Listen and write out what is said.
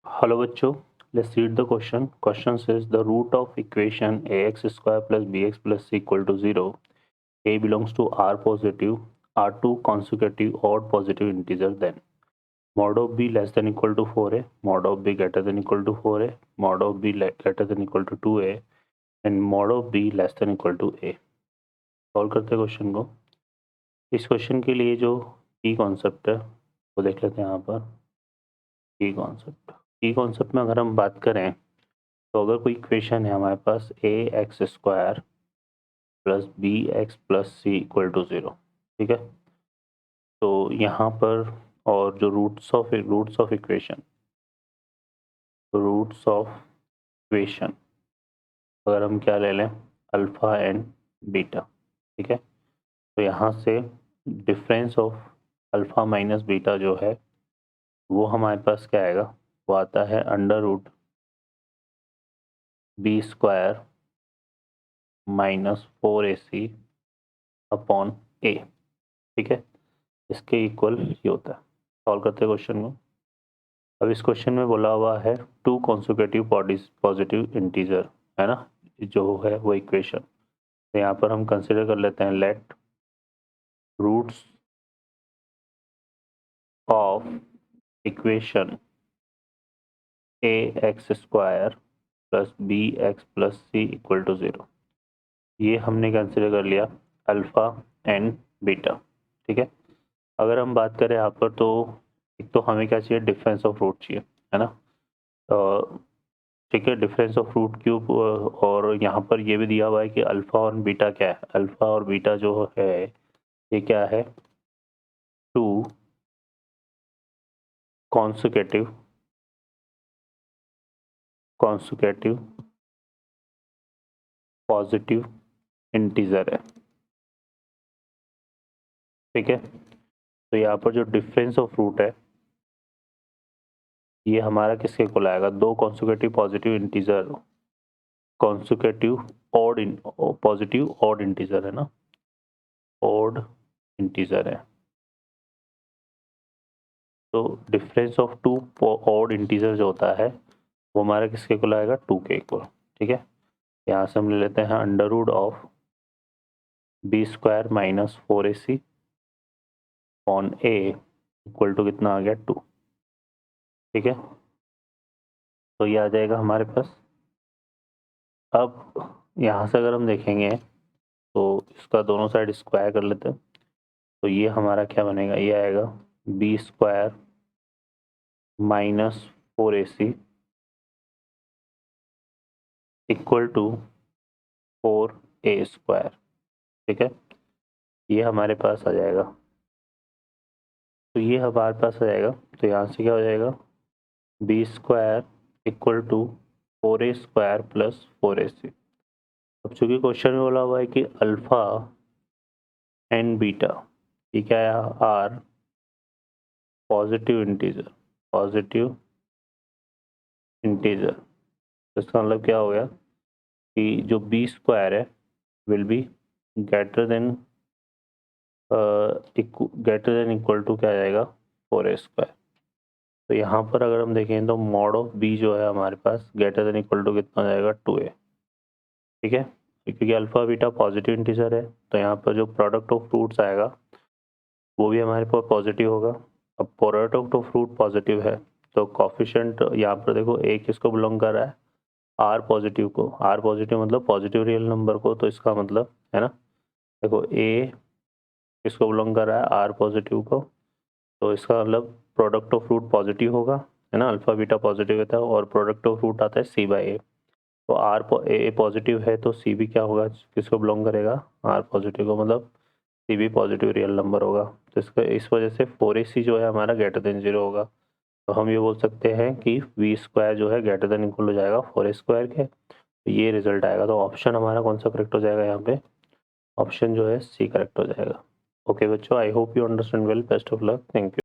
Hello बच्चों, let's read the question. Question says the root of equation ax square plus bx plus c equal to 0. A belongs to R positive, are two consecutive odd positive integers then. Mod of b less than equal to 4a, mod of b greater than equal to 4a, mod of b greater than equal to 2a and mod of b less than equal to a. Solve करते हैं question को. इस question के लिए जो की concept है वो देख लेते हैं यहाँ पर. की कॉन्सेप्ट में अगर हम बात करें तो अगर कोई इक्वेशन है हमारे पास A x square plus B x plus C equal to 0, ठीक है. तो यहाँ पर और जो रूट्स ऑफ इक्वेशन अगर हम क्या ले लें अल्फ़ा एंड बीटा, ठीक है. तो यहाँ से difference of alpha minus beta जो है वो हमारे पास क्या आएगा, वो आता है under root B square minus 4ac upon A, ठीक है. इसके इक्वल ये होता है. सॉल्व करते हैं क्वेश्चन को. अब इस क्वेश्चन में बोला हुआ है टू कॉन्सिक्यूटिव पॉजिटिव इंटीजर, है ना, जो है वो इक्वेशन. तो यहाँ पर हम कंसिडर कर लेते हैं let roots of equation a x square plus B x plus C equal to 0. ये हमने कंसिडर कर लिया अल्फ़ा एंड बीटा, ठीक है. अगर हम बात करें यहाँ पर तो एक तो हमें क्या चाहिए, डिफरेंस ऑफ रूट चाहिए, है ना. ठीक है, डिफरेंस ऑफ रूट क्यूब. और यहाँ पर ये भी दिया हुआ है कि अल्फ़ा और बीटा क्या है. अल्फ़ा और बीटा जो है ये क्या है, टू कॉन्सिक्यूटिव पॉजिटिव इंटीजर है, ठीक है. तो यहाँ पर जो डिफरेंस ऑफ रूट है ये हमारा किसके इक्वल आएगा, दो consecutive positive integer, consecutive positive odd integer है ना, ऑड इंटीजर है. तो difference of two odd integer जो होता है वो हमारा किसके इक्वल आएगा, 2 के इक्वल, ठीक है. यहाँ से हम ले लेते हैं under root of B square minus 4ac on A equal to कितना आ गया 2, ठीक है. तो ये आ जाएगा हमारे पास. अब यहाँ से अगर हम देखेंगे तो इसका दोनों साइड स्क्वायर कर लेते हैं. तो ये हमारा क्या बनेगा, ये आएगा B square minus 4ac equal to 4a square, ठीक है. ये हमारे पास आ जाएगा. तो ये हमारे पास आ जाएगा. तो यहाँ से क्या हो जाएगा, B square equal to 4a square plus 4ac. अब चूँकि क्वेश्चन में बोला हुआ है कि अल्फ़ा एंड बीटा ये क्या है, आर पॉजिटिव इंटीजर. तो इसका मतलब क्या हो गया कि जो बी स्क्वायर है will be greater than equal to क्या आ जाएगा 4a स्क्वायर. तो यहाँ पर अगर हम देखें तो मॉड ऑफ बी जो है हमारे पास ग्रेटर देन इक्वल टू कितना आ जाएगा 2a, ठीक है. क्योंकि अल्फ़ा बीटा पॉजिटिव इंटीजर है तो यहाँ पर जो प्रोडक्ट ऑफ फ्रूट्स आएगा वो भी हमारे पास पॉजिटिव होगा. अब प्रोडक्ट ऑफ फ्रूट पॉजिटिव है तो कॉफिशेंट यहाँ पर देखो ए किसको बिलोंग कर रहा है, आर पॉजिटिव को. आर पॉजिटिव मतलब पॉजिटिव रियल नंबर को. तो इसका मतलब है ना, देखो ए किसको बिलोंग कर रहा है, आर पॉजिटिव को. तो इसका मतलब प्रोडक्ट ऑफ फ्रूट पॉजिटिव होगा, है ना. अल्फ़ा बीटा पॉजिटिव होता है और प्रोडक्ट ऑफ फ्रूट आता है सी बाई ए. तो आर ए पॉजिटिव है तो सी भी क्या होगा, किसको बिलोंग करेगा, आर पॉजिटिव को. मतलब सी भी पॉजिटिव रियल नंबर होगा. तो इसका इस वजह से 4ac जो है हमारा ग्रेटर देन 0 होगा. तो हम ये बोल सकते हैं कि वी स्क्वायर जो है ग्रेटर देन इक्वल हो जाएगा 4a स्क्वायर के. तो ये रिजल्ट आएगा. तो ऑप्शन हमारा कौन सा करेक्ट हो जाएगा, यहाँ पे ऑप्शन जो है सी करेक्ट हो जाएगा. ओके बच्चों, I hope you understand well. Best of luck. Thank you.